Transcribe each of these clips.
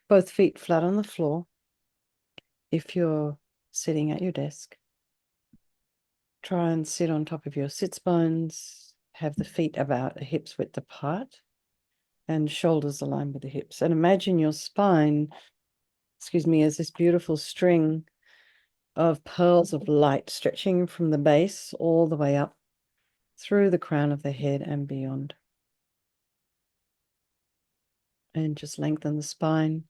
Both feet flat on the floor. If you're sitting at your desk, try and sit on top of your sits bones. Have the feet about a hip's width apart and shoulders aligned with the hips. And imagine your spine, as this beautiful string of pearls of light stretching from the base all the way up through the crown of the head and beyond. And just lengthen the spine,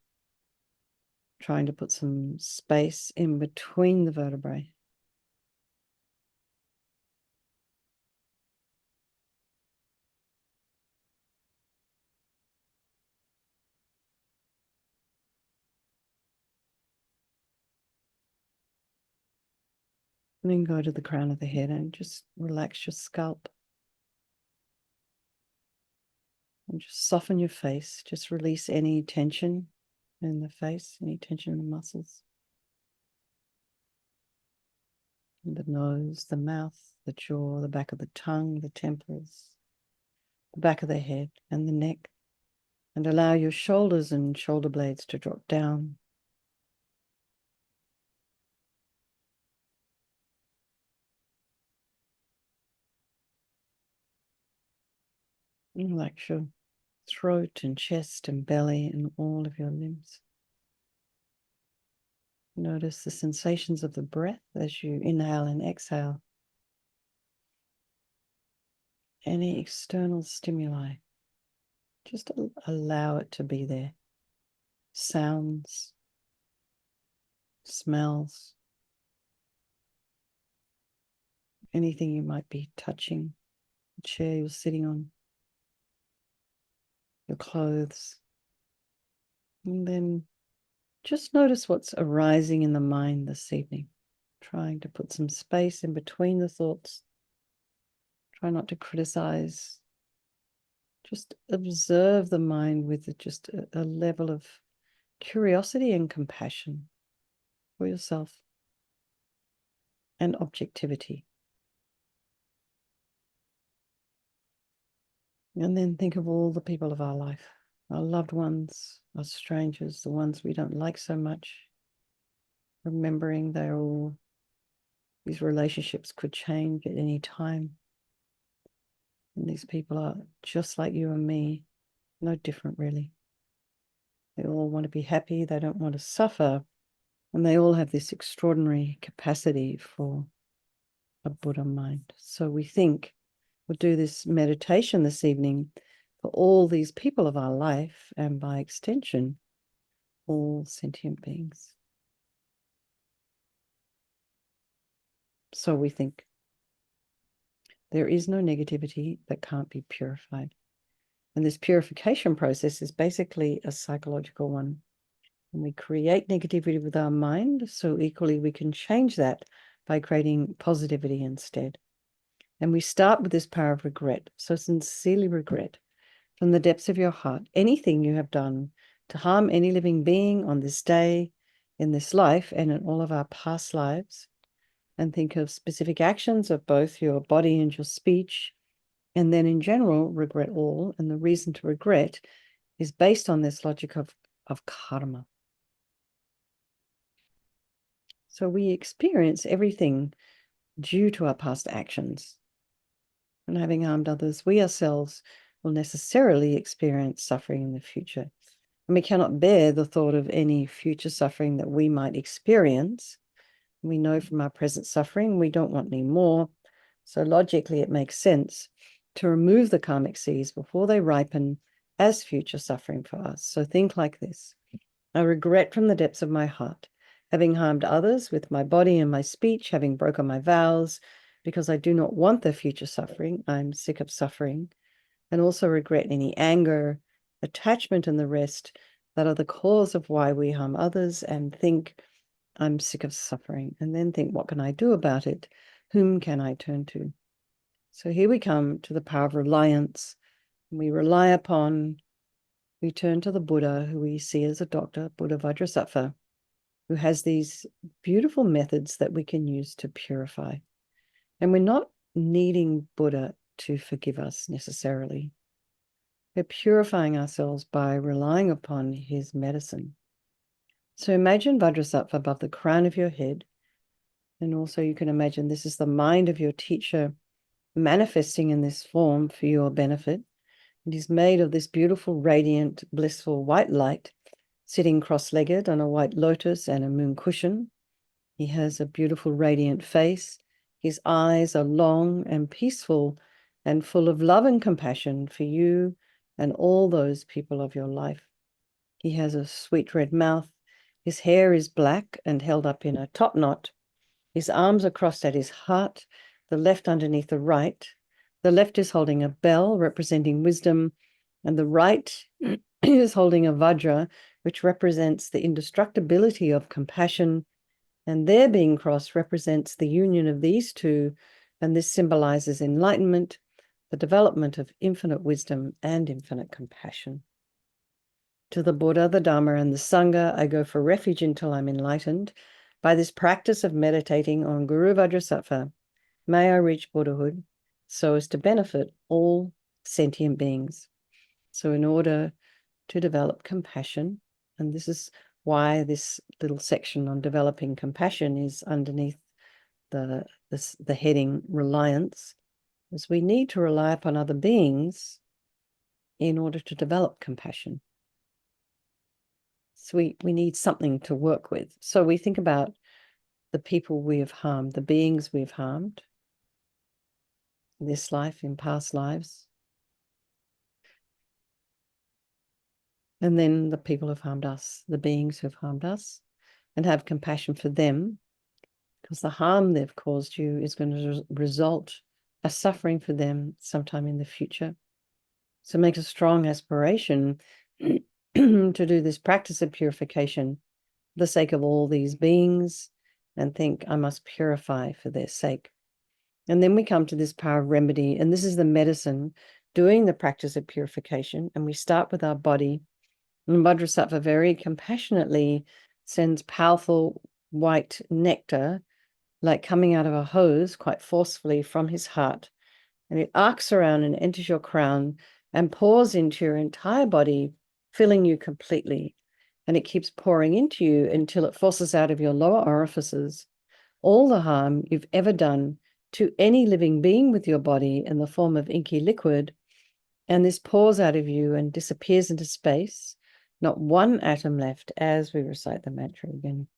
trying to put some space in between the vertebrae. And then go to the crown of the head and just relax your scalp. And just soften your face. Just release any tension in the face, any tension in the muscles. And the nose, the mouth, the jaw, the back of the tongue, the temples, the back of the head and the neck. And allow your shoulders and shoulder blades to drop down. And relax your throat and chest and belly and all of your limbs. Notice the sensations of the breath as you inhale and exhale. Any external stimuli, just allow it to be there. Sounds, smells, anything you might be touching, the chair you're sitting on, your clothes. And then just notice what's arising in the mind this evening. Trying to put some space in between the thoughts. Try not to criticize. Just observe the mind with just a level of curiosity and compassion for yourself and objectivity. And then think of all the people of our life, our loved ones, our strangers, the ones we don't like so much, remembering these relationships could change at any time. And these people are just like you and me, no different really. They all want to be happy, they don't want to suffer, and they all have this extraordinary capacity for a Buddha mind. So we think we'll do this meditation this evening for all these people of our life, and by extension, all sentient beings. So we think there is no negativity that can't be purified. And this purification process is basically a psychological one. And we create negativity with our mind, so equally we can change that by creating positivity instead. And we start with this power of regret. So sincerely regret from the depths of your heart anything you have done to harm any living being on this day, in this life, and in all of our past lives. And think of specific actions of both your body and your speech. And then in general, regret all. And the reason to regret is based on this logic of karma. So we experience everything due to our past actions. And having harmed others, we ourselves will necessarily experience suffering in the future. And we cannot bear the thought of any future suffering that we might experience. We know from our present suffering, we don't want any more. So logically, it makes sense to remove the karmic seeds before they ripen as future suffering for us. So think like this. I regret from the depths of my heart having harmed others with my body and my speech, having broken my vows, because I do not want the future suffering. I'm sick of suffering. And also regret any anger, attachment, and the rest that are the cause of why we harm others, and think, I'm sick of suffering. And then think, what can I do about it? Whom can I turn to? So here we come to the power of reliance. We rely upon, we turn to the Buddha, who we see as a doctor, Buddha Vajrasattva, who has these beautiful methods that we can use to purify. And we're not needing Buddha to forgive us necessarily. We're purifying ourselves by relying upon his medicine. So imagine Vajrasattva above the crown of your head. And also you can imagine this is the mind of your teacher manifesting in this form for your benefit. It is made of this beautiful, radiant, blissful white light, sitting cross-legged on a white lotus and a moon cushion. He has a beautiful, radiant face. His eyes are long and peaceful and full of love and compassion for you and all those people of your life. He has a sweet red mouth. His hair is black and held up in a top knot. His arms are crossed at his heart, the left underneath the right. The left is holding a bell representing wisdom, and the right is holding a vajra, which represents the indestructibility of compassion. And their being crossed represents the union of these two, and this symbolizes enlightenment, the development of infinite wisdom and infinite compassion. To the Buddha, the Dharma, and the Sangha, I go for refuge until I'm enlightened. By this practice of meditating on Guru Vajrasattva, may I reach Buddhahood so as to benefit all sentient beings. So in order to develop compassion, and this is why this little section on developing compassion is underneath the heading reliance, is we need to rely upon other beings in order to develop compassion. So we need something to work with. So we think about the people we have harmed, the beings we've harmed in this life, in past lives. And then the people who've harmed us, the beings who've harmed us, and have compassion for them, because the harm they've caused you is going to result a suffering for them sometime in the future. So make a strong aspiration to do this practice of purification for the sake of all these beings, and think, I must purify for their sake. And then we come to this power of remedy, and this is the medicine doing the practice of purification. And we start with our body. And Vajrasattva very compassionately sends powerful white nectar, like coming out of a hose, quite forcefully from his heart. And it arcs around and enters your crown and pours into your entire body, filling you completely. And it keeps pouring into you until it forces out of your lower orifices all the harm you've ever done to any living being with your body in the form of inky liquid. And this pours out of you and disappears into space, not one atom left, as we recite the mantra again.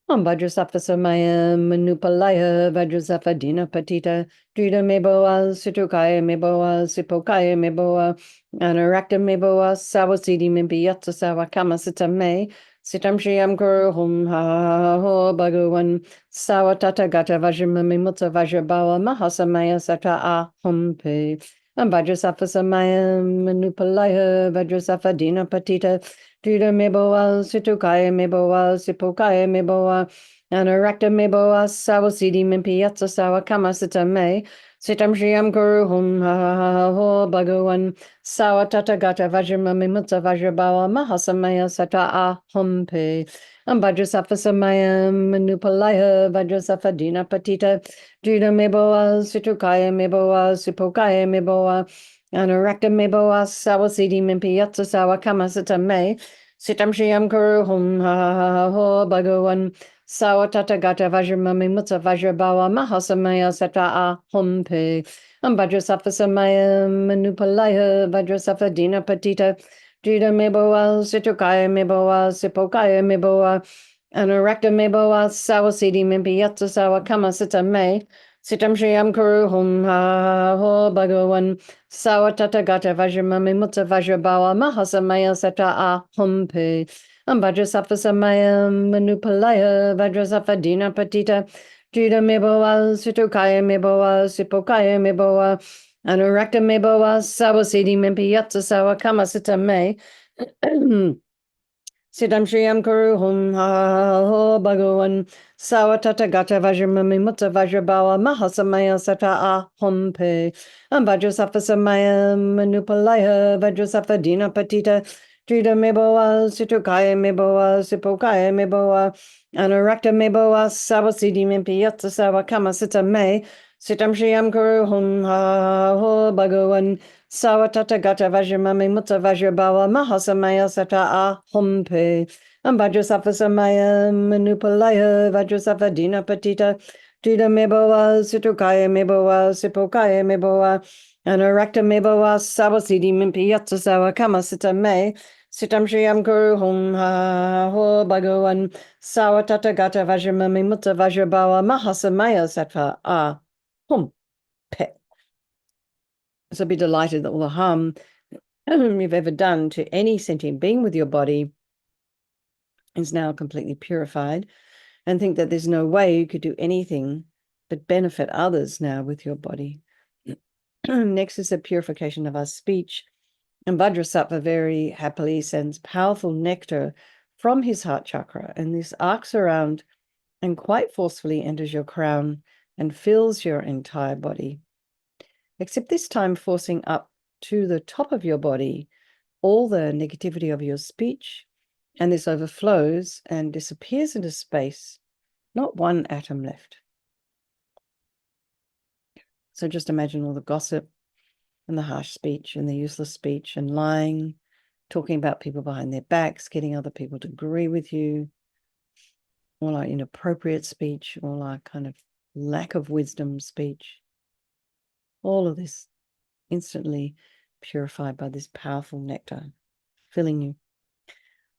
Om Vajrasattva Samaya Manupalaya Vajrasattva Dina Patita Drita Meboa Situkaya Meboa Sipokaya Meboa Anarakta Meboa Sawasidi Mimpiyatsa Sawakama Sitame Sitam Shriam Guru Hum Ha Ho Bhagavan Sawatata Gata Vajramamimutsa Vajrabawa Mahasamaya Sata A Hum Pe Vajrasattva Samaya Manupalaya Vajrasattva Dina Patita Drita Meboa, Situkaya Meboa, Sipokaya Meboa, Anarakta Meboa, Sawasidi Mimpiyatsa Sawakama Sitame, Sitam Shriam Guru Hum Ha Ho Bhagavan, Sawatata Gata Vajramamimutsa Vajrabawa Mahasamaya Sata A Hum Pe, Vajrasattva Samaya Manupalaya, Vajrasattva Dina Patita, Drita Meboa, Situkaya Meboa, Sipokaya Meboa, Anarakta Meboa, Sawasidi Mimpiyatsa Sawakama Sitame, Sitam Shriam Guru Hum Ha Ho Bhagavan, Sawatata Gata Vajramamimutsa Vajrabawa Mahasamaya Sata A Hum Pe, Vajrasattva Samaya Manupalaya, Vajrasattva Dina Patita, Drita Meboa, Situkaya Meboa, Sipokaya Meboa, Anarakta Meboa, Sawasidi Mimpiyatsa Sawakama Sitame, Sitam Shriam Guru Hum Ha Ho Bhagavan, Sawatata Gata Vajramamimutsa Vajrabawa Mahasamaya Sata A Hum Pe, Vajrasattva Samaya Manupalaya, Vajrasattva Dina Patita, Drita Meboa, Situkaya Meboa, Sipokaya Meboa, Anarakta Meboa, Sawasidi Mimpiyatsa Sawakama Sitame, Sitam Shriam Guru Hum Ha Ho Bhagavan, Sawatata Gata Vajramamimutsa Vajrabawa Mahasamaya Sata A Hum Pe, Vajrasattva Samaya Manupalaya, Vajrasattva Dina Patita, Drita Meboa, Situkaya Meboa, Sipokaya Meboa, Anarakta Meboa, Sawasidi Mimpiyatsa Sawakama Sitame, Sitam Shriam Guru Hum Ha Ho Bhagavan, Sawa Tata Gata Vajramami Mutta Vajrabawa Mahasamaya Sata Ahompe. Vajrasattva Samaya Manupalaya Vajrasattva Dina Patita Tida Meboa Situkaya Meboa Sipokaya Meboa Anarakta Meboa Sawasidi Mimpi Yatsasawa Kamasita Me Sitam Shriyam Guru Hum Ha Ho Bhagawan Sawa Tata Gata Vajramami Mutta Vajrabawa Mahasamaya Sattva Hum Pe. So be delighted that all the harm you've ever done to any sentient being with your body is now completely purified, and think that there's no way you could do anything but benefit others now with your body. Next is the purification of our speech. And Vajrasattva very happily sends powerful nectar from his heart chakra, and this arcs around and quite forcefully enters your crown and fills your entire body, except this time forcing up to the top of your body all the negativity of your speech, and this overflows and disappears into space, not one atom left. So just imagine all the gossip and the harsh speech and the useless speech and lying, talking about people behind their backs, getting other people to agree with you, all our inappropriate speech, all our kind of lack of wisdom speech. All of this instantly purified by this powerful nectar, filling you.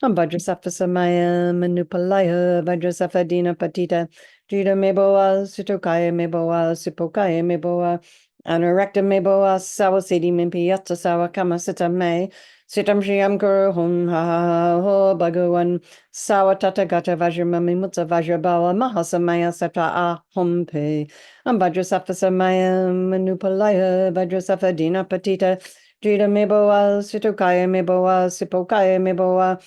Vajrasattva Samaya Manupalaya Vajrasattva Dina Patita Jida Meboa Sitokaya Meboa Sipokaya Meboa Anarakta Meboa Sawasidi Mimpi Yatsa Sawa Kamasita Me Sitam Shriyam Guru Hum Ha Ho Bhagawan Sawa Tata Gata Vajramami Mutta Vajrabawa Mahasamaya Sata Ahom Pe Vajrasattva Samaya Manupalaya Vajrasattva Dina Patita Jida Meboa Sitokaya Meboa Sipokaya Meboa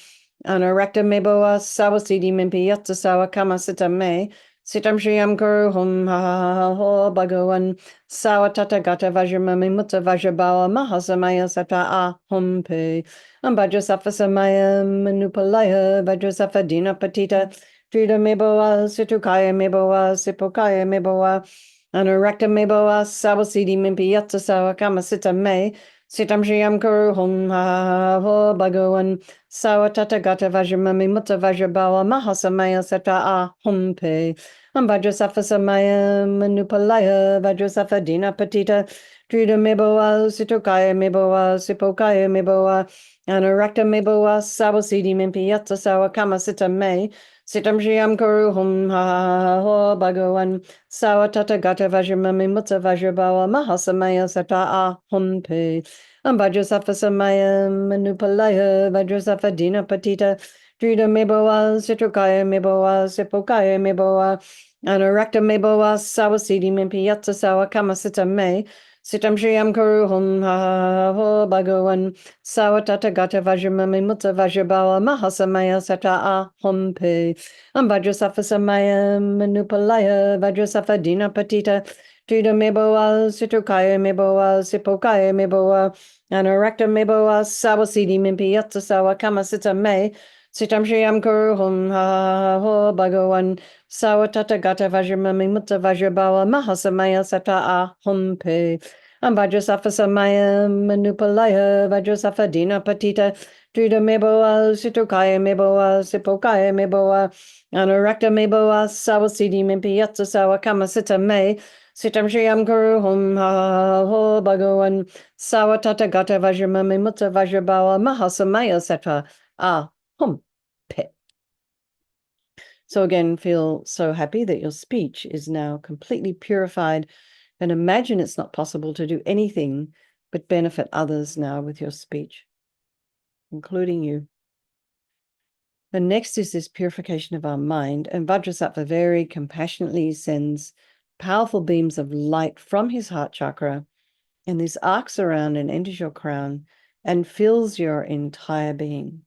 Anarakta Meboa Sawasidi Mimpi Yatsa Sawa Kamasita Me Sitam Shriyam Guru Hum Ha Ho Bhagawan Sawa Tata Gata Vajramami Mutta Vajrabawa Mahasamaya Sata Ahom Pe Vajrasattva Samaya Manupalaya Vajrasattva Dina Patita Trida Meboa Situkaya Meboa Sipokaya Meboa Anarakta Meboa Sawasidi Mimpi Yatsa Sawa Kamasita Me Sitam Shriyam Guru Hum Ha Ho Bhagawan Sawa Tata Gata Vajramami Mutta Vajrabawa Mahasamaya Sata Ahom Pe Vajrasattva Samaya Manupalaya Vajrasattva Dina Patita Trida Meboa Situkaya Meboa Sipokaya Meboa Anarakta Meboa Sawasidi Mimpi Yatsa Sawa Kamasita Me Sitam Shriyam Guru Hum Ha Ho Bhagawan Sawa Tata Gata Vajramami Mutta Vajrabawa Mahasamaya Sata Ahom Pe Vajrasattva Samaya Manupalaya Vajrasattva Dina Patita Trida Meboa Situkaya Meboa Sipokaya Meboa Anarakta Meboa Sawasidi Mimpi Yatsa Sawa Kamasita Me Sitam Shriyam Guru Hum Ha Ho Bhagawan Sawa Tata Gata Vajramami Mutta Vajrabawa Mahasamaya Sata Ahom Pe Vajrasattva Samaya Manupalaya Vajrasattva Dina Patita Trida Meboa Situkaya Meboa Sipokaya Meboa Anarakta Meboa Sawasidi Mimpi Yatsa Sawa Kamasita Me Sitam Shriyam Guru Hum Ha Ho Bhagawan Sawa Tata Gata Vajramami Mutta Vajrabawa Mahasamaya Sata Ahom Pe Vajrasattva Samaya Manupalaya Vajrasattva Dina Patita Trida Meboa Situkaya Meboa Sipokaya Meboa Anarakta Meboa Sawasidi Mimpi Yatsa Sawa Kamasita Me Sitam Shriyam Guru Hum Ha Ho Bhagawan Sawa Tata Gata Vajramami Mutta Vajrabawa Mahasamaya Sata Ahom Pe. So again, feel so happy that your speech is now completely purified, and imagine it's not possible to do anything but benefit others now with your speech, including you. The next is this purification of our mind, and Vajrasattva very compassionately sends powerful beams of light from his heart chakra, and this arcs around and enters your crown and fills your entire being.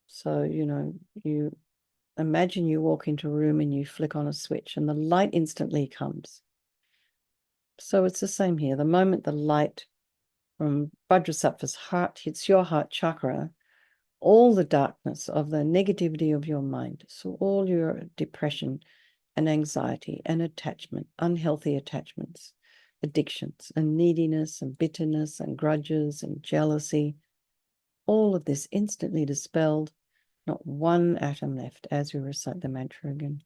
So, you imagine you walk into a room and you flick on a switch and the light instantly comes. So it's the same here. The moment the light from Vajrasattva's heart hits your heart chakra, all the darkness of the negativity of your mind, so all your depression and anxiety and attachment, unhealthy attachments, addictions and neediness and bitterness and grudges and jealousy. All of this instantly dispelled, not one atom left as we recite the mantra again.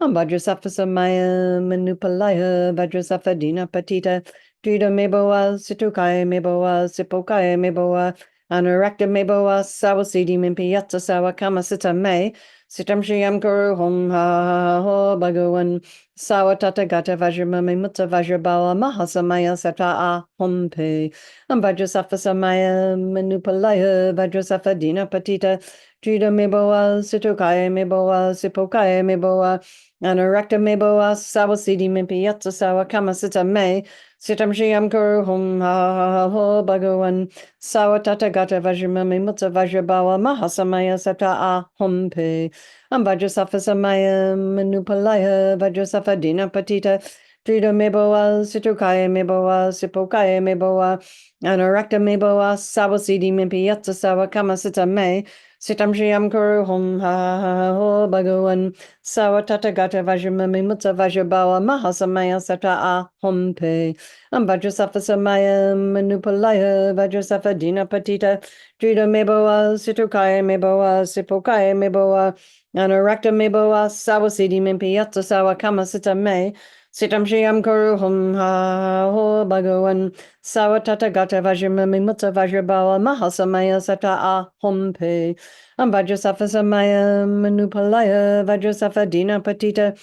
Vajrasattva Samaya Manupalaya Vajrasattva Dina Patita Drida Meboa Situkaya Meboa Sipokaya Meboa Anurakta Meboa Sawasidi Mimpiyatsa Sawa Kamasita Me Sitam Shiyam Guru Hom Ha Ho Bhagavan Sawa Tata Gata Vajramami Mutta Vajrabawa Mahasamaya Sata A Hom Pe Vajrasattva Samaya Manupalaya Vajrasattva Dina Patita Drida Meboa Situkaya Meboa Sipokaya Meboa Anurakta meboa sawasidi mimpiyatsa sawa kamasita me sitam shiyam guru hum ha ho bhagavan sawa tata gata vajramami mutta vajrabawa mahasamaya sata a hum pe vajrasattva samaya manupalaya vajrasattva dina patita trida meboa situkaya meboa sipokaya meboa anurakta meboa sawasidi mimpiyatsa sawa kamasita me sitam shiyam guru hum ha ho bhagavan Sawa tata gata vajramami mutta vajrabawa mahasamaya sata a hom pe vajrasattva samaya manupalaya vajrasattva dina patita drida meboa situkaya meboa sipokaya meboa anurakta meboa sawasidi mimpiyatsa sawa kamasita me sitam shiyam guru hum ha ho bhagavan sawa tata gata vajramami mutta vajrabawa mahasamaya sata a hom pe Vajrasattva samaya manupalaya vajrasattva dina patita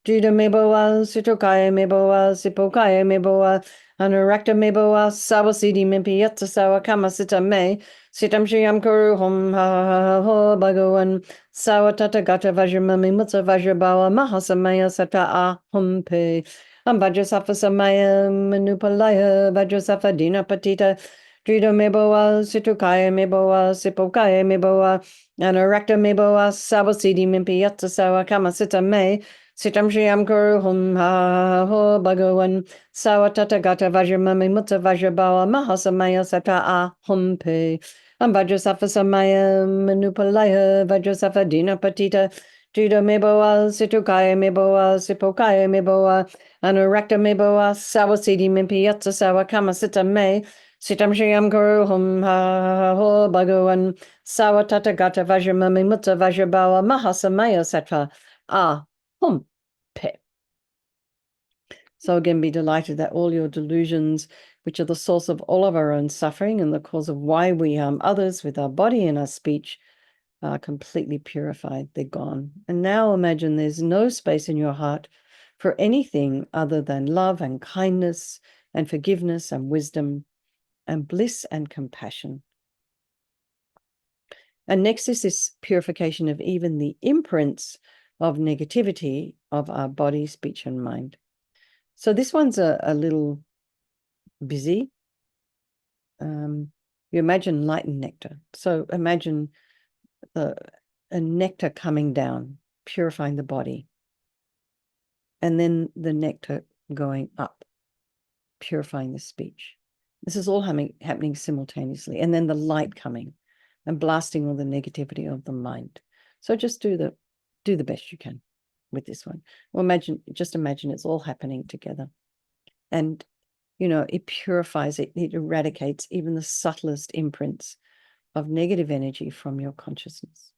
drida meboa situkaya meboa sipokaya meboa anurakta meboa sawasidi mimpiyatsa sawa kamasita me sitam shiyam kuru hum ha ho bhagavan sawa tata gata vajramami mutta vajrabawa mahasamaya sata a hum pe vajrasattva samaya manupalaya vajrasattva dina patita drida meboa situkaya meboa sipokaya meboa Anurakta meboa sawasidi mimpiyatsa sawa kamasita me sitam shiyam guru hum ha ho bhagavan sawa tata gata vajramami mutta vajrabawa mahasamaya sata a hum pe vajrasattva samaya manupalaya vajrasattva dina patita drida meboa situkaya meboa sipokaya meboa anurakta meboa sawasidi mimpiyatsa sawa kamasita me sitam shiyam guru hum ha ho bhagavan Sawa tata gata vajramami mutta vajrabawa mahasamaya satra hum pe. So again, be delighted that all your delusions, which are the source of all of our own suffering and the cause of why we harm others with our body and our speech, are completely purified. They're gone. And now imagine there's no space in your heart for anything other than love and kindness and forgiveness and wisdom and bliss and compassion. And next is this purification of even the imprints of negativity of our body, speech, and mind. So this one's a little busy. You imagine light and nectar. So imagine a nectar coming down, purifying the body. And then the nectar going up, purifying the speech. This is all happening simultaneously. And then the light coming and blasting all the negativity of the mind. So just do the best you can with this one. Well, imagine it's all happening together. And, it purifies it. It eradicates even the subtlest imprints of negative energy from your consciousness.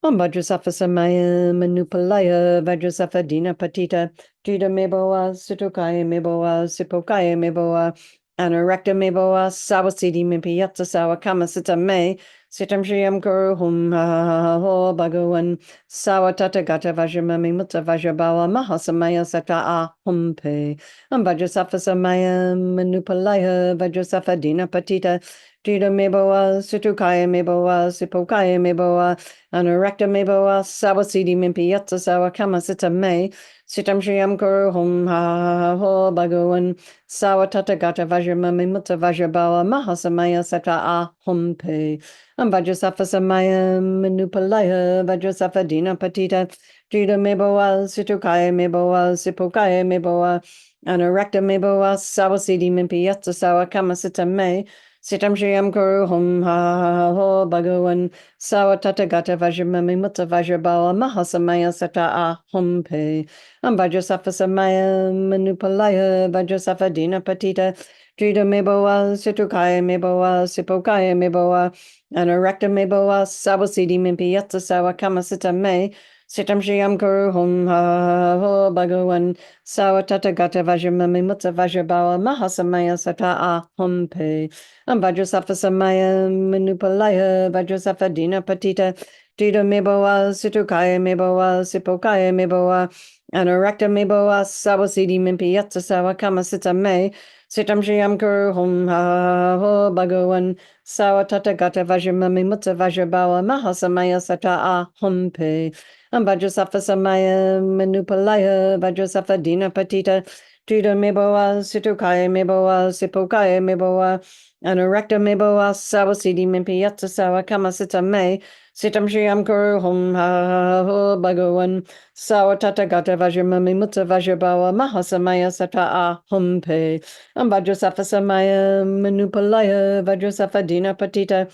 Vajrasattva samaya manupalaya vajrasattva dina patita drida meboa situkaya meboa sipokaya meboa anurakta meboa sawasidi mimpiyatsa sawa kamasita me sitam shiyam guru hum ha ho bhagavan sawa tata gata vajramami mutta vajrabawa mahasamaya sata a hum pe vajrasattva samaya manupalaya vajrasattva dina patita drida meboa situkaya meboa sipokaya meboa Anurakta meboa sawasidi mimpiyatsa sawa kamasita me sitam shiyam guru hum ha ho bhagavan sawa tata gata vajramami mutta vajrabawa mahasamaya sata a hum pe vajrasattva samaya manupalaya vajrasattva dina patita drida meboa situkaya meboa sipokaya meboa anurakta meboa sawasidi mimpiyatsa sawa kamasita me Sitam Shriyam Guru Hum Ha Ho Bhagavan Sawatata Gata Vajramami Mutta Vajrabala Mahasamaya Sata Ahum Pe Vajrasafa Samaya Manupalaya Vajrasafa Dina Patita Drita Meboa Situkaya Meboa Sipokaya Meboa Anarakta Meboa Sawasidi Mimpi Yatsa Sawa Kamasita Me Sitam Shriyam Guru Hum Ha Ho Bhagavan Sawatata Gata Vajramami Mutta Vajrabala Mahasamaya Sata Ahum Pe Vajrasafa Samaya Manupalaya Vajrasafa Dina Patita Dita Meboa Situkaya Meboa Sipokaya Meboa Anarakta Meboa Sawasidi Mimpi Yatsa Sawa Kamasita Me Sitam Shriyam Guru Hum Ha Ho Bhagavan Sawatata Gata Vajramami Mutta Vajrabawa Mahasamaya Sata Ahum Pe Vajrasafa Samaya Manupalaya Vajrasafa Dina Patita Dita Meboa Situkaya Meboa Sipokaya Meboa Anarakta Meboa Sawasidi Mimpi Yatsa Sawa Kamasita Me Sitam Shriyam Guru Hum Ha Ho Bhagavan Sawatata Gata Vajramami Mutta Vajrabawa Mahasamaya Sata Ahum Pe Vajrasafa Samaya Manupalaya Vajrasafa Dina Patita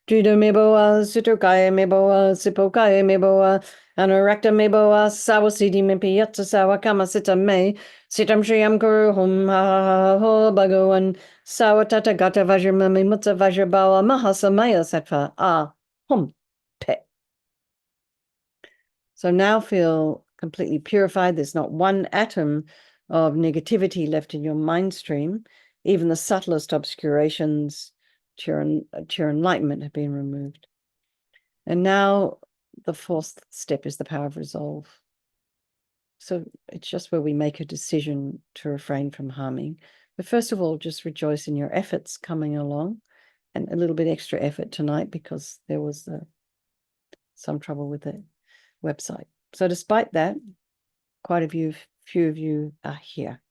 Drita Meboa Situkaya Meboa Sipokaya Meboa Anarakta Meboa Sawasidi Mimpi Yatsa Sawa Kamasita Me Sitam Shriyam Guru Hum Ha Ho Bhagavan Sawatata Gata Vajramami Mutta Vajrabawa Mahasamaya Sata Ahum Pe. So now feel completely purified. There's not one atom of negativity left in your mind stream. Even the subtlest obscurations to your enlightenment have been removed. And now the fourth step is the power of resolve. So it's just where we make a decision to refrain from harming. But first of all, just rejoice in your efforts coming along, and a little bit extra effort tonight because there was some trouble with the website. So despite that, quite a few of you are here.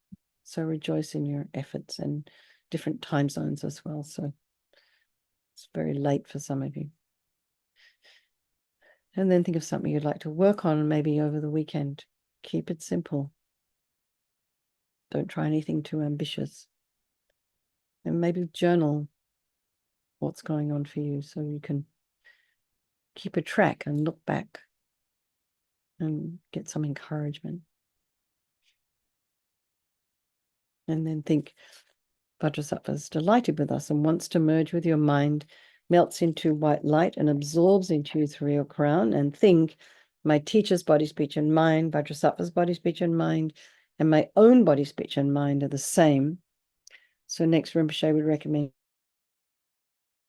So rejoice in your efforts, and different time zones as well. So it's very late for some of you. And then think of something you'd like to work on maybe over the weekend. Keep it simple. Don't try anything too ambitious. And maybe journal what's going on for you so you can keep a track and look back and get some encouragement. And then think, Vajrasattva is delighted with us and wants to merge with your mind, melts into white light and absorbs into you through your crown. And think, my teacher's body, speech, and mind, Vajrasattva's body, speech, and mind, and my own body, speech, and mind are the same. So next Rinpoche would recommend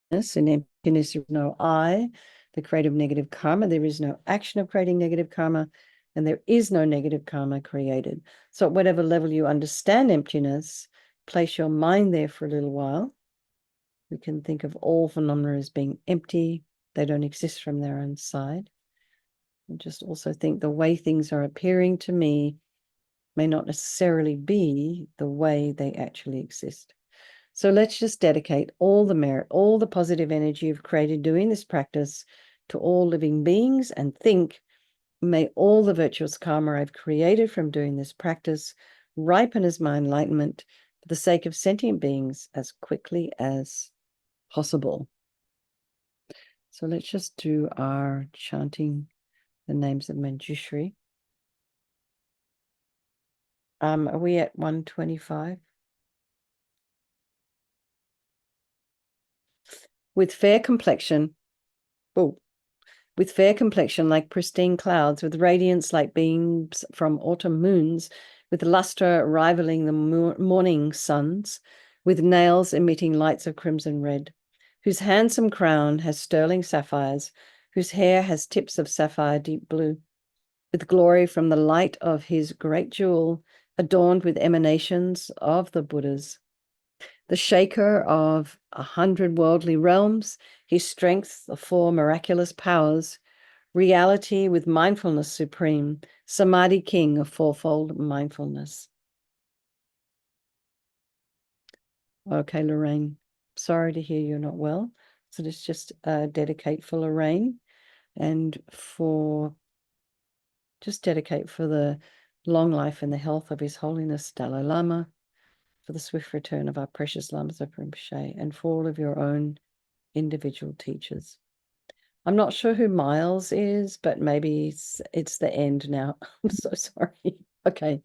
this. In emptiness, there is no I, the creative negative karma. There is no action of creating negative karma, and there is no negative karma created. So at whatever level you understand emptiness, place your mind there for a little while. We can think of all phenomena as being empty. They don't exist from their own side. And just also think the way things are appearing to me may not necessarily be the way they actually exist. So let's just dedicate all the merit, all the positive energy you've created doing this practice to all living beings, and think, may all the virtuous karma I've created from doing this practice ripen as my enlightenment for the sake of sentient beings as quickly as possible. So let's just do our chanting the names of Manjushri. Are we at 125? With fair complexion, with fair complexion like pristine clouds, with radiance like beams from autumn moons, with luster rivaling the morning suns, with nails emitting lights of crimson red, whose handsome crown has sterling sapphires, whose hair has tips of sapphire deep blue, with glory from the light of his great jewel, adorned with emanations of the Buddhas. The shaker of 100 worldly realms, his strength, the four miraculous powers, reality with mindfulness supreme, Samadhi king of fourfold mindfulness. Okay, Lorraine, sorry to hear you're not well. So let's just dedicate for Lorraine and dedicate for the long life and the health of His Holiness Dalai Lama, for the swift return of our precious Lama Zopa Rinpoche, and for all of your own individual teachers. I'm not sure who Miles is, but maybe it's the end now. I'm so sorry. Okay.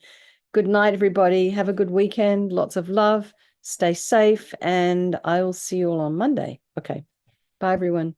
Good night, everybody. Have a good weekend. Lots of love. Stay safe, and I will see you all on Monday. Okay. Bye, everyone.